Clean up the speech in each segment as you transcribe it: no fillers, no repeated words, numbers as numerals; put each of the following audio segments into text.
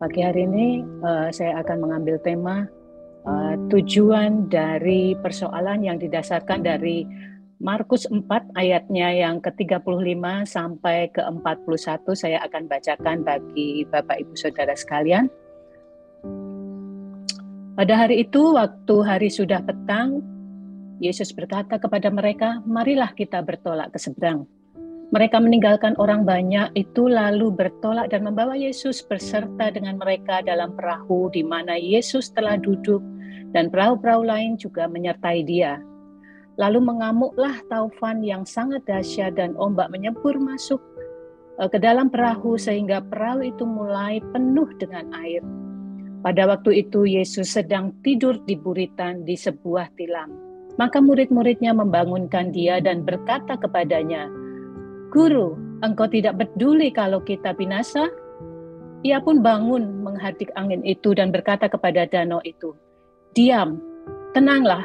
Pagi hari ini saya akan mengambil tema tujuan dari persoalan yang didasarkan dari Markus 4 ayatnya yang ke-35 sampai ke-41. Saya akan bacakan bagi Bapak Ibu Saudara sekalian. Pada hari itu, waktu hari sudah petang, Yesus berkata kepada mereka, "Marilah kita bertolak ke seberang." Mereka meninggalkan orang banyak itu lalu bertolak dan membawa Yesus beserta dengan mereka dalam perahu di mana Yesus telah duduk, dan perahu-perahu lain juga menyertai dia. Lalu mengamuklah taufan yang sangat dahsyat dan ombak menyembur masuk ke dalam perahu sehingga perahu itu mulai penuh dengan air. Pada waktu itu Yesus sedang tidur di buritan di sebuah tilam. Maka murid-muridnya membangunkan dia dan berkata kepadanya, "Guru, engkau tidak peduli kalau kita binasa?" Ia pun bangun menghardik angin itu dan berkata kepada danau itu, "Diam, tenanglah."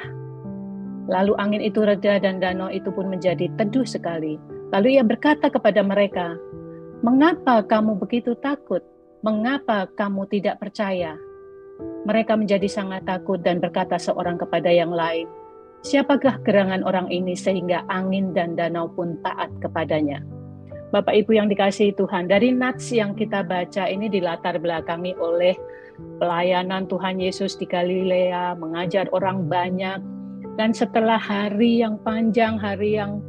Lalu angin itu reda dan danau itu pun menjadi teduh sekali. Lalu ia berkata kepada mereka, "Mengapa kamu begitu takut? Mengapa kamu tidak percaya?" Mereka menjadi sangat takut dan berkata seorang kepada yang lain, "Siapakah gerangan orang ini sehingga angin dan danau pun taat kepadanya?" Bapak Ibu yang dikasihi Tuhan, dari nats yang kita baca ini dilatar belakangi oleh pelayanan Tuhan Yesus di Galilea, mengajar orang banyak, dan setelah hari yang panjang, hari yang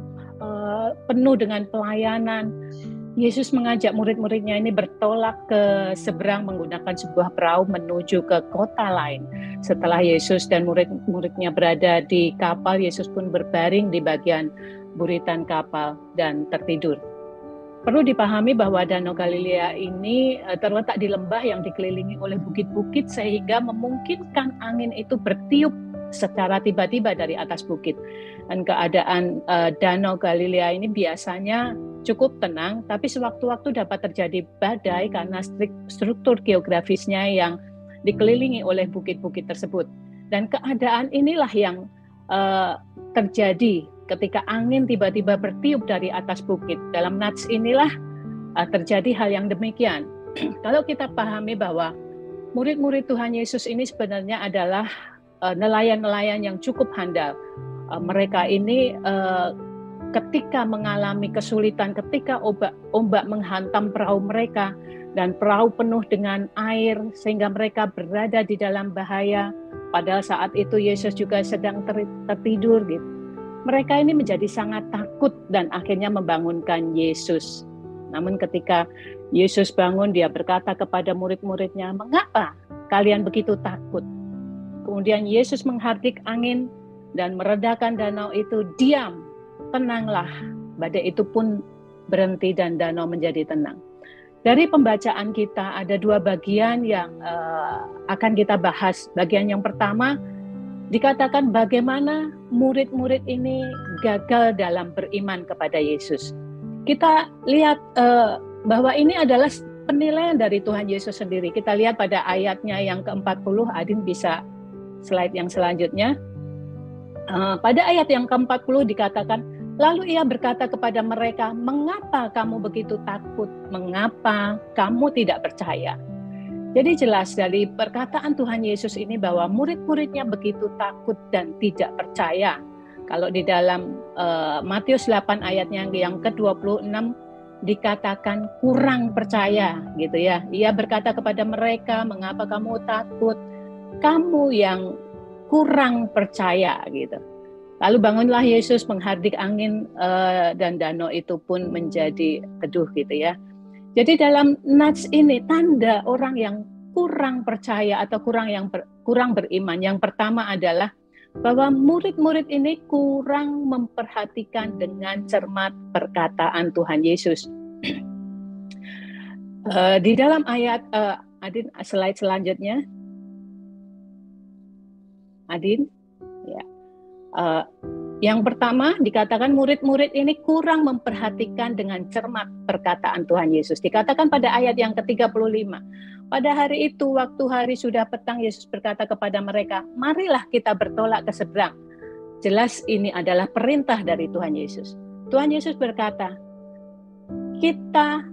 penuh dengan pelayanan, Yesus mengajak murid-muridnya ini bertolak ke seberang menggunakan sebuah perahu menuju ke kota lain. Setelah Yesus dan murid-muridnya berada di kapal, Yesus pun berbaring di bagian buritan kapal dan tertidur. Perlu dipahami bahwa Danau Galilea ini terletak di lembah yang dikelilingi oleh bukit-bukit sehingga memungkinkan angin itu bertiup secara tiba-tiba dari atas bukit. Dan keadaan Danau Galilea ini biasanya cukup tenang, tapi sewaktu-waktu dapat terjadi badai karena struktur geografisnya yang dikelilingi oleh bukit-bukit tersebut. Dan keadaan inilah yang terjadi ketika angin tiba-tiba bertiup dari atas bukit. Dalam nats inilah terjadi hal yang demikian. Kalau kita pahami bahwa murid-murid Tuhan Yesus ini sebenarnya adalah nelayan-nelayan yang cukup handal. Mereka ini ketika mengalami kesulitan, ketika ombak menghantam perahu mereka dan perahu penuh dengan air sehingga mereka berada di dalam bahaya, padahal saat itu Yesus juga sedang tertidur gitu. Mereka ini menjadi sangat takut dan akhirnya membangunkan Yesus. Namun ketika Yesus bangun, dia berkata kepada murid-muridnya, "Mengapa kalian begitu takut?" Kemudian Yesus menghardik angin dan meredakan danau itu, "Diam, tenanglah." Badai itu pun berhenti dan danau menjadi tenang. Dari pembacaan kita ada dua bagian yang akan kita bahas. Bagian yang pertama dikatakan bagaimana murid-murid ini gagal dalam beriman kepada Yesus. Kita lihat bahwa ini adalah penilaian dari Tuhan Yesus sendiri. Kita lihat pada ayatnya yang ke-40, Adin bisa slide yang selanjutnya. Pada ayat yang ke-40 dikatakan, lalu ia berkata kepada mereka, "Mengapa kamu begitu takut? Mengapa kamu tidak percaya?" Jadi jelas dari perkataan Tuhan Yesus ini bahwa murid-muridnya begitu takut dan tidak percaya. Kalau di dalam Matius 8 ayatnya yang ke-26 dikatakan kurang percaya gitu ya. Ia berkata kepada mereka, "Mengapa kamu takut? Kamu yang kurang percaya," gitu. Lalu bangunlah Yesus menghardik angin dan danau itu pun menjadi teduh gitu ya. Jadi dalam nats ini tanda orang yang kurang percaya atau kurang beriman. Yang pertama adalah bahwa murid-murid ini kurang memperhatikan dengan cermat perkataan Tuhan Yesus. Di dalam ayat Adin, slide selanjutnya. Adin, ya. Yang pertama dikatakan murid-murid ini kurang memperhatikan dengan cermat perkataan Tuhan Yesus. Dikatakan pada ayat yang ke-35. Pada hari itu, waktu hari sudah petang, Yesus berkata kepada mereka, "Marilah kita bertolak ke seberang." Jelas ini adalah perintah dari Tuhan Yesus. Tuhan Yesus berkata, kita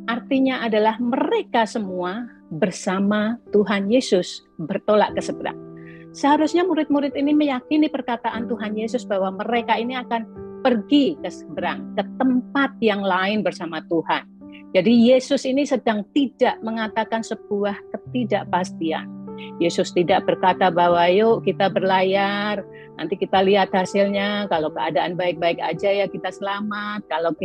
artinya adalah mereka semua bersama Tuhan Yesus bertolak ke seberang. Seharusnya murid-murid ini meyakini perkataan Tuhan Yesus bahwa mereka ini akan pergi ke seberang, ke tempat yang lain bersama Tuhan. Jadi Yesus ini sedang tidak mengatakan sebuah ketidakpastian. Yesus tidak berkata bahwa yuk kita berlayar, nanti kita lihat hasilnya, kalau keadaan baik-baik aja ya kita selamat, kalau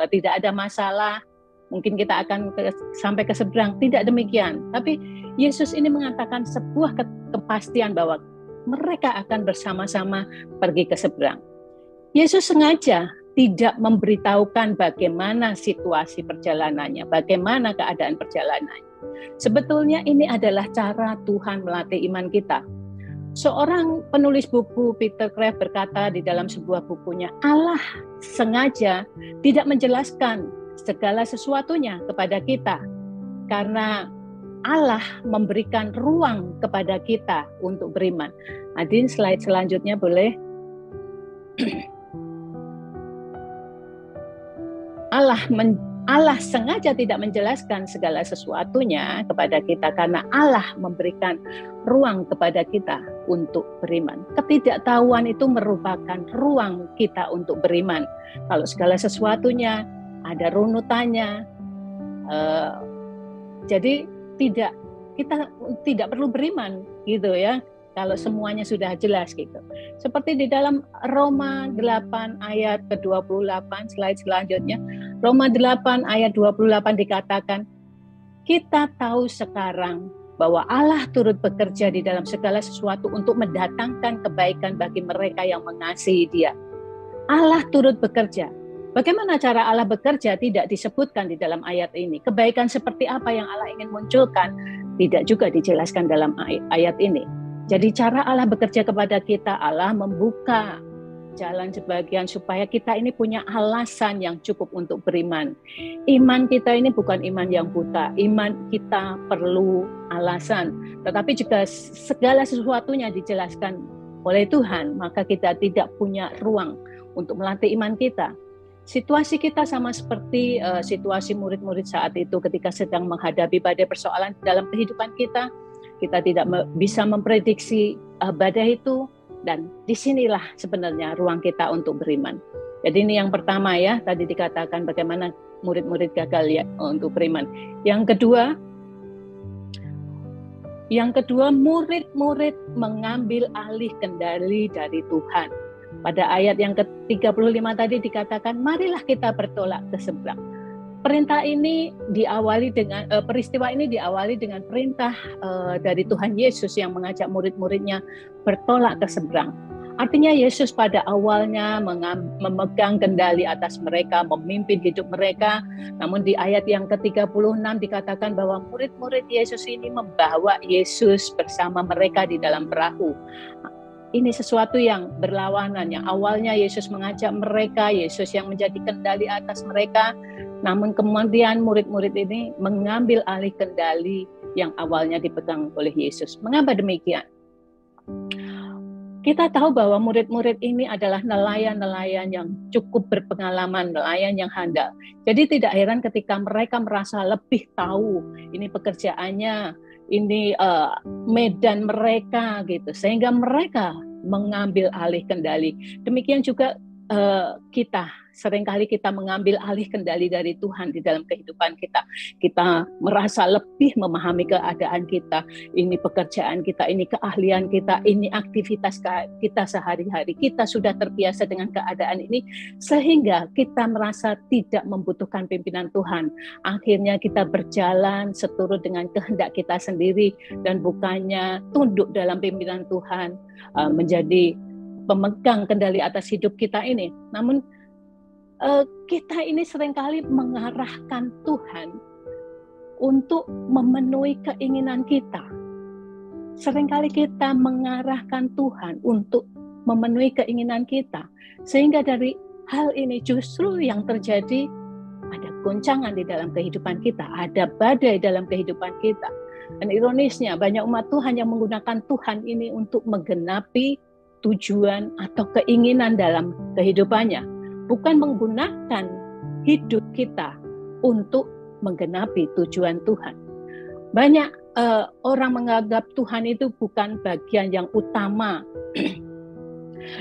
tidak ada masalah mungkin kita akan sampai ke seberang. Tidak demikian. Tapi Yesus ini mengatakan sebuah kepastian bahwa mereka akan bersama-sama pergi ke seberang. Yesus sengaja tidak memberitahukan bagaimana situasi perjalanannya, bagaimana keadaan perjalanannya. Sebetulnya ini adalah cara Tuhan melatih iman kita. Seorang penulis buku, Peter Kreeft, berkata di dalam sebuah bukunya, Allah sengaja tidak menjelaskan segala sesuatunya kepada kita, karena Allah memberikan ruang kepada kita untuk beriman. Adin, slide selanjutnya boleh. Allah sengaja tidak menjelaskan segala sesuatunya kepada kita karena Allah memberikan ruang kepada kita untuk beriman. Ketidaktahuan itu merupakan ruang kita untuk beriman. Kalau segala sesuatunya ada runutannya, jadi kita tidak perlu beriman gitu ya, kalau semuanya sudah jelas gitu. Seperti di dalam Roma 8 ayat ke-28, slide selanjutnya. Roma 8 ayat 28 dikatakan, kita tahu sekarang bahwa Allah turut bekerja di dalam segala sesuatu untuk mendatangkan kebaikan bagi mereka yang mengasihi Dia. Allah turut bekerja. Bagaimana cara Allah bekerja tidak disebutkan di dalam ayat ini. Kebaikan seperti apa yang Allah ingin munculkan tidak juga dijelaskan dalam ayat ini. Jadi cara Allah bekerja kepada kita, Allah membuka jalan sebagian supaya kita ini punya alasan yang cukup untuk beriman. Iman kita ini bukan iman yang buta, iman kita perlu alasan. Tetapi jika segala sesuatunya dijelaskan oleh Tuhan, maka kita tidak punya ruang untuk melatih iman kita. Situasi kita sama seperti situasi murid-murid saat itu ketika sedang menghadapi badai persoalan dalam kehidupan kita. Kita tidak bisa memprediksi badai itu, dan disinilah sebenarnya ruang kita untuk beriman. Jadi ini yang pertama ya, tadi dikatakan bagaimana murid-murid gagal ya untuk beriman. Yang kedua murid-murid mengambil alih kendali dari Tuhan. Pada ayat yang ke-35 tadi dikatakan, marilah kita bertolak ke seberang. Peristiwa ini diawali dengan perintah dari Tuhan Yesus yang mengajak murid-muridnya bertolak ke seberang. Artinya Yesus pada awalnya memegang kendali atas mereka, memimpin hidup mereka. Namun di ayat yang ke-36 dikatakan bahwa murid-murid Yesus ini membawa Yesus bersama mereka di dalam perahu. Ini sesuatu yang berlawanan. Yang awalnya Yesus mengajak mereka, Yesus yang menjadi kendali atas mereka. Namun kemudian murid-murid ini mengambil alih kendali yang awalnya dipegang oleh Yesus. Mengapa demikian? Kita tahu bahwa murid-murid ini adalah nelayan-nelayan yang cukup berpengalaman, nelayan yang handal. Jadi tidak heran ketika mereka merasa lebih tahu ini pekerjaannya, ini medan mereka gitu, sehingga mereka mengambil alih kendali. Demikian juga kita, seringkali kita mengambil alih kendali dari Tuhan di dalam kehidupan kita. Kita merasa lebih memahami keadaan kita, ini pekerjaan kita, ini keahlian kita, ini aktivitas kita sehari-hari. Kita sudah terbiasa dengan keadaan ini, sehingga kita merasa tidak membutuhkan pimpinan Tuhan. Akhirnya kita berjalan seturut dengan kehendak kita sendiri, dan bukannya tunduk dalam pimpinan Tuhan, menjadi pemegang kendali atas hidup kita ini. Namun kita ini seringkali mengarahkan Tuhan untuk memenuhi keinginan kita. Seringkali kita mengarahkan Tuhan untuk memenuhi keinginan kita. Sehingga dari hal ini justru yang terjadi, ada goncangan di dalam kehidupan kita, ada badai dalam kehidupan kita. Dan ironisnya banyak umat Tuhan yang menggunakan Tuhan ini untuk menggenapi tujuan atau keinginan dalam kehidupannya, bukan menggunakan hidup kita untuk menggenapi tujuan Tuhan. Banyak orang menganggap Tuhan itu bukan bagian yang utama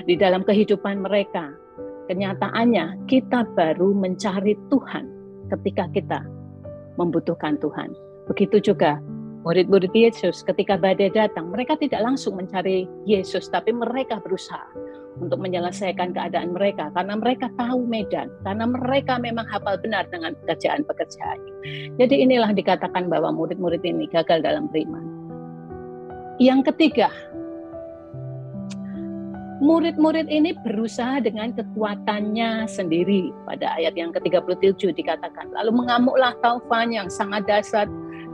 di dalam kehidupan mereka. Kenyataannya kita baru mencari Tuhan ketika kita membutuhkan Tuhan. Begitu juga murid-murid Yesus ketika badai datang, mereka tidak langsung mencari Yesus, tapi mereka berusaha untuk menyelesaikan keadaan mereka karena mereka tahu medan, karena mereka memang hafal benar dengan pekerjaan-pekerjaan. Jadi inilah dikatakan bahwa murid-murid ini gagal dalam beriman. Yang ketiga, murid-murid ini berusaha dengan kekuatannya sendiri. Pada ayat yang ke-37 dikatakan, lalu mengamuklah taufan yang sangat dahsyat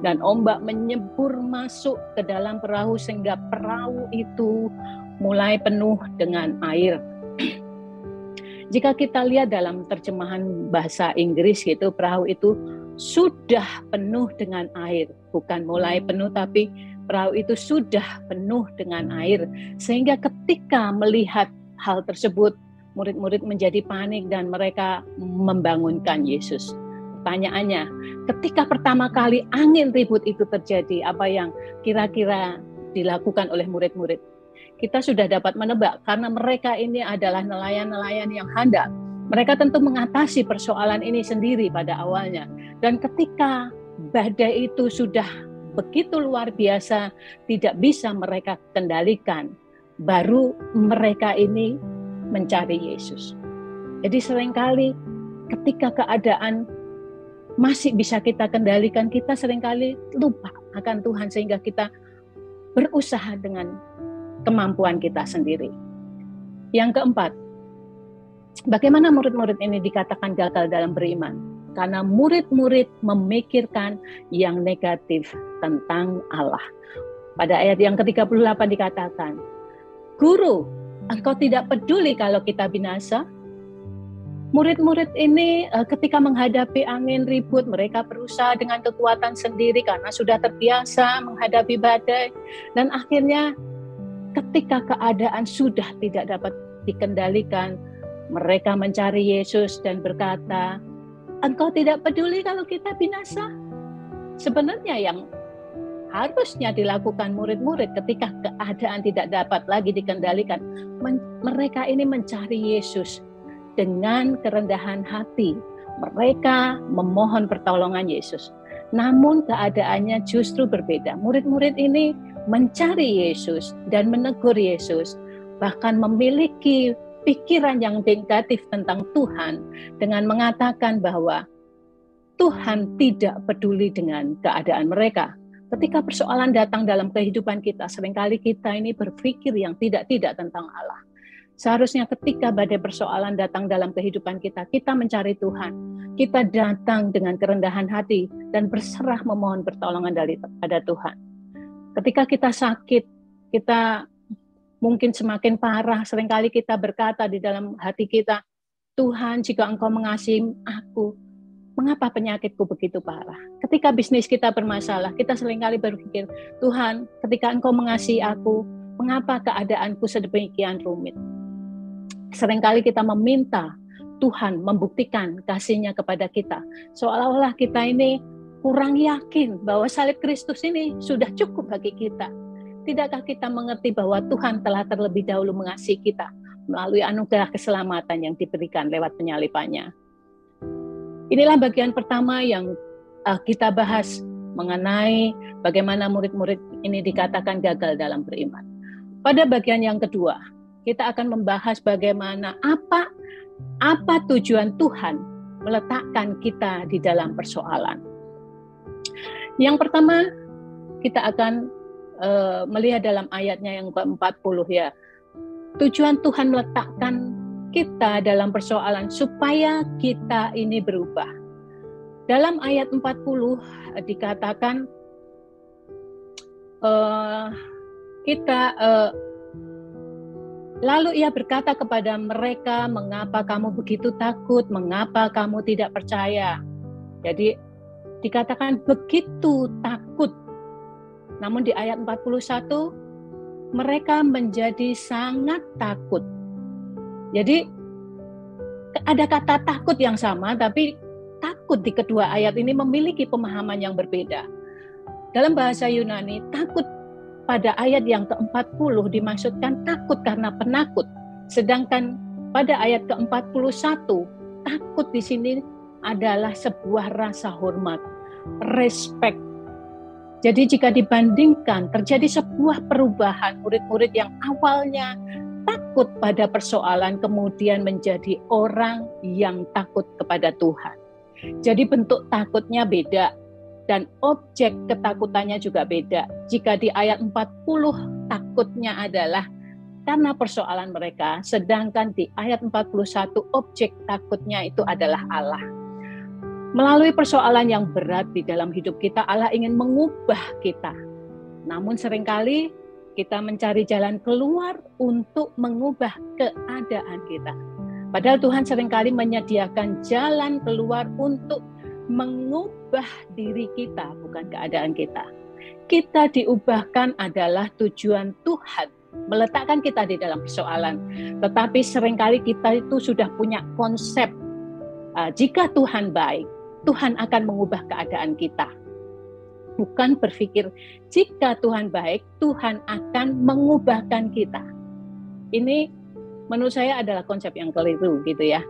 dan ombak menyembur masuk ke dalam perahu sehingga perahu itu mulai penuh dengan air. Jika kita lihat dalam terjemahan bahasa Inggris gitu, perahu itu sudah penuh dengan air. Bukan mulai penuh, tapi perahu itu sudah penuh dengan air. Sehingga ketika melihat hal tersebut, murid-murid menjadi panik dan mereka membangunkan Yesus. Pertanyaannya, ketika pertama kali angin ribut itu terjadi, apa yang kira-kira dilakukan oleh murid-murid? Kita sudah dapat menebak karena mereka ini adalah nelayan-nelayan yang handal. Mereka tentu mengatasi persoalan ini sendiri pada awalnya. Dan ketika badai itu sudah begitu luar biasa, tidak bisa mereka kendalikan, baru mereka ini mencari Yesus. Jadi seringkali ketika keadaan masih bisa kita kendalikan, kita seringkali lupa akan Tuhan sehingga kita berusaha dengan kemampuan kita sendiri. Yang keempat, bagaimana murid-murid ini dikatakan gagal dalam beriman? Karena murid-murid memikirkan yang negatif tentang Allah. Pada ayat yang ke-38 dikatakan, Guru, engkau tidak peduli kalau kita binasa? Murid-murid ini ketika menghadapi angin ribut, mereka berusaha dengan kekuatan sendiri karena sudah terbiasa menghadapi badai. Dan akhirnya ketika keadaan sudah tidak dapat dikendalikan, mereka mencari Yesus dan berkata, engkau tidak peduli kalau kita binasa? Sebenarnya yang harusnya dilakukan murid-murid ketika keadaan tidak dapat lagi dikendalikan, mereka ini mencari Yesus dengan kerendahan hati. Mereka memohon pertolongan Yesus. Namun keadaannya justru berbeda. Murid-murid ini mencari Yesus dan menegur Yesus, bahkan memiliki pikiran yang negatif tentang Tuhan dengan mengatakan bahwa Tuhan tidak peduli dengan keadaan mereka. Ketika persoalan datang dalam kehidupan kita, seringkali kita ini berpikir yang tidak-tidak tentang Allah. Seharusnya ketika badai persoalan datang dalam kehidupan kita, kita mencari Tuhan. Kita datang dengan kerendahan hati dan berserah memohon pertolongan daripada Tuhan. Ketika kita sakit, kita mungkin semakin parah, seringkali kita berkata di dalam hati kita, Tuhan, jika Engkau mengasihi aku, mengapa penyakitku begitu parah? Ketika bisnis kita bermasalah, kita seringkali berpikir, Tuhan, ketika Engkau mengasihi aku, mengapa keadaanku sedemikian rumit? Seringkali kita meminta Tuhan membuktikan kasih-Nya kepada kita. Seolah-olah kita ini kurang yakin bahwa salib Kristus ini sudah cukup bagi kita. Tidakkah kita mengerti bahwa Tuhan telah terlebih dahulu mengasihi kita melalui anugerah keselamatan yang diberikan lewat penyalibannya? Inilah bagian pertama yang kita bahas mengenai bagaimana murid-murid ini dikatakan gagal dalam beriman. Pada bagian yang kedua, kita akan membahas bagaimana apa tujuan Tuhan meletakkan kita di dalam persoalan. Yang pertama, kita akan melihat dalam ayatnya yang ke-40 ya. Tujuan Tuhan meletakkan kita dalam persoalan supaya kita ini berubah. Dalam ayat 40 dikatakan lalu ia berkata kepada mereka, mengapa kamu begitu takut? Mengapa kamu tidak percaya? Jadi dikatakan begitu takut. Namun di ayat 41, mereka menjadi sangat takut. Jadi ada kata takut yang sama, tapi takut di kedua ayat ini memiliki pemahaman yang berbeda. Dalam bahasa Yunani, takut pada ayat yang ke-40 dimaksudkan takut karena penakut. Sedangkan pada ayat ke-41, takut di sini adalah sebuah rasa hormat, respect. Jadi jika dibandingkan, terjadi sebuah perubahan murid-murid yang awalnya takut pada persoalan, kemudian menjadi orang yang takut kepada Tuhan. Jadi bentuk takutnya beda, dan objek ketakutannya juga beda. Jika di ayat 40 takutnya adalah karena persoalan mereka, sedangkan di ayat 41 objek takutnya itu adalah Allah. Melalui persoalan yang berat di dalam hidup kita, Allah ingin mengubah kita. Namun seringkali kita mencari jalan keluar untuk mengubah keadaan kita. Padahal Tuhan seringkali menyediakan jalan keluar untuk mengubah diri kita, bukan keadaan kita. Kita diubahkan adalah tujuan Tuhan, meletakkan kita di dalam persoalan. Tetapi seringkali kita itu sudah punya konsep, jika Tuhan baik, Tuhan akan mengubah keadaan kita. Bukan berpikir, jika Tuhan baik, Tuhan akan mengubahkan kita. Ini menurut saya adalah konsep yang keliru gitu ya.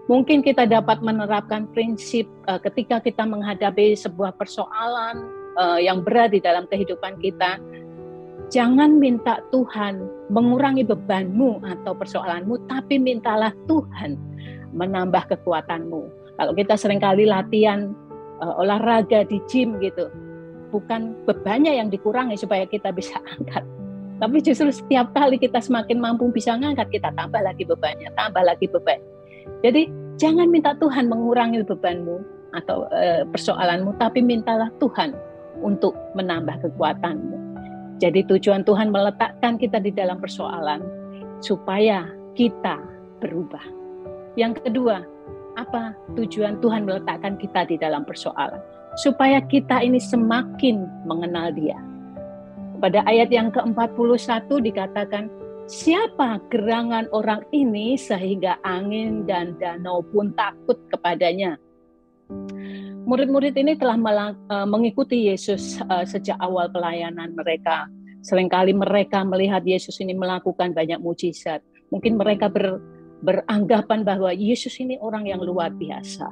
Mungkin kita dapat menerapkan prinsip ketika kita menghadapi sebuah persoalan yang berat di dalam kehidupan kita. Jangan minta Tuhan mengurangi bebanmu atau persoalanmu, tapi mintalah Tuhan menambah kekuatanmu. Kalau kita seringkali latihan olahraga di gym gitu, bukan bebannya yang dikurangi supaya kita bisa angkat. Tapi justru setiap kali kita semakin mampu bisa ngangkat, kita tambah lagi bebannya, tambah lagi beban. Jadi jangan minta Tuhan mengurangi bebanmu atau persoalanmu, tapi mintalah Tuhan untuk menambah kekuatanmu. Jadi tujuan Tuhan meletakkan kita di dalam persoalan supaya kita berubah. Yang kedua, apa tujuan Tuhan meletakkan kita di dalam persoalan? Supaya kita ini semakin mengenal Dia. Pada ayat yang ke-41 dikatakan, siapa gerangan orang ini sehingga angin dan danau pun takut kepadanya. Murid-murid ini telah mengikuti Yesus sejak awal pelayanan mereka. Seringkali mereka melihat Yesus ini melakukan banyak mujizat. Mungkin mereka beranggapan bahwa Yesus ini orang yang luar biasa.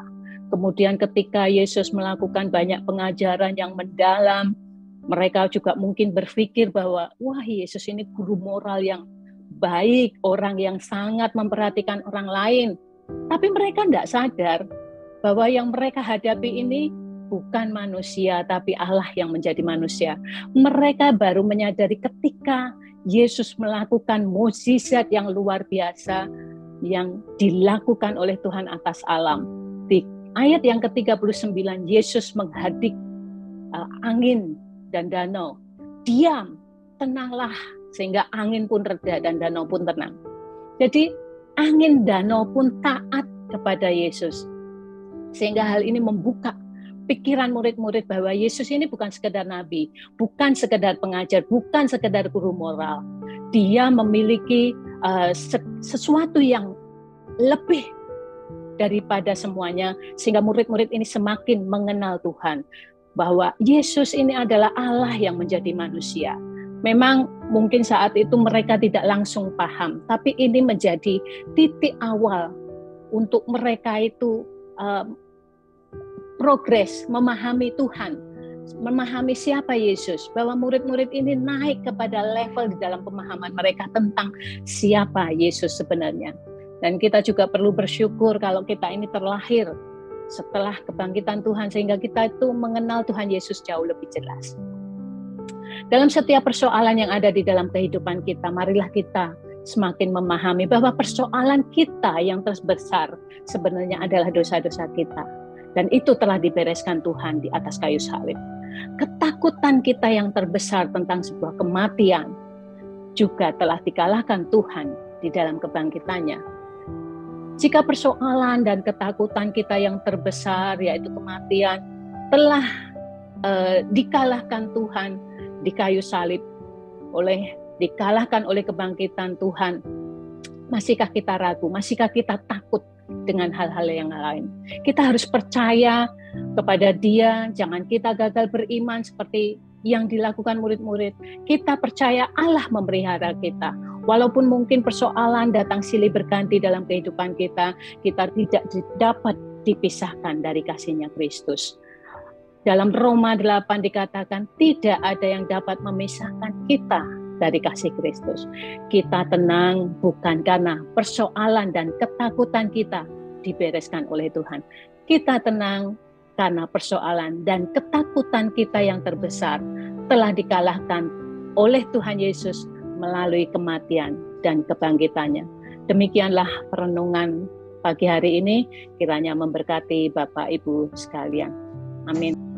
Kemudian ketika Yesus melakukan banyak pengajaran yang mendalam, mereka juga mungkin berpikir bahwa wah, Yesus ini guru moral yang baik, orang yang sangat memperhatikan orang lain. Tapi mereka tidak sadar bahwa yang mereka hadapi ini bukan manusia, tapi Allah yang menjadi manusia. Mereka baru menyadari ketika Yesus melakukan mukjizat yang luar biasa yang dilakukan oleh Tuhan atas alam. Di ayat yang ke-39, Yesus menghadik angin dan danau. Diam, tenanglah, sehingga angin pun reda dan danau pun tenang. Jadi angin danau pun taat kepada Yesus. Sehingga hal ini membuka pikiran murid-murid bahwa Yesus ini bukan sekedar nabi, bukan sekedar pengajar, bukan sekedar guru moral. Dia memiliki sesuatu yang lebih daripada semuanya, sehingga murid-murid ini semakin mengenal Tuhan. Bahwa Yesus ini adalah Allah yang menjadi manusia. Memang mungkin saat itu mereka tidak langsung paham, tapi ini menjadi titik awal untuk mereka itu progres, memahami Tuhan, memahami siapa Yesus, bahwa murid-murid ini naik kepada level di dalam pemahaman mereka tentang siapa Yesus sebenarnya. Dan kita juga perlu bersyukur kalau kita ini terlahir setelah kebangkitan Tuhan, sehingga kita itu mengenal Tuhan Yesus jauh lebih jelas. Dalam setiap persoalan yang ada di dalam kehidupan kita, marilah kita semakin memahami bahwa persoalan kita yang terbesar sebenarnya adalah dosa-dosa kita. Dan itu telah dibereskan Tuhan di atas kayu salib. Ketakutan kita yang terbesar tentang sebuah kematian juga telah dikalahkan Tuhan di dalam kebangkitannya. Jika persoalan dan ketakutan kita yang terbesar, yaitu kematian, telah dikalahkan Tuhan di kayu salib, dikalahkan oleh kebangkitan Tuhan, masihkah kita ragu? Masihkah kita takut dengan hal-hal yang lain. Kita harus percaya kepada Dia, jangan kita gagal beriman seperti yang dilakukan murid-murid. Kita percaya Allah memelihara kita. Walaupun mungkin persoalan datang silih berganti dalam kehidupan kita, kita tidak dapat dipisahkan dari kasih-Nya Kristus. Dalam Roma 8 dikatakan, tidak ada yang dapat memisahkan kita dari kasih Kristus. Kita tenang bukan karena persoalan dan ketakutan kita dibereskan oleh Tuhan. Kita tenang karena persoalan dan ketakutan kita yang terbesar telah dikalahkan oleh Tuhan Yesus melalui kematian dan kebangkitannya. Demikianlah perenungan pagi hari ini, kiranya memberkati Bapak Ibu sekalian. Amin.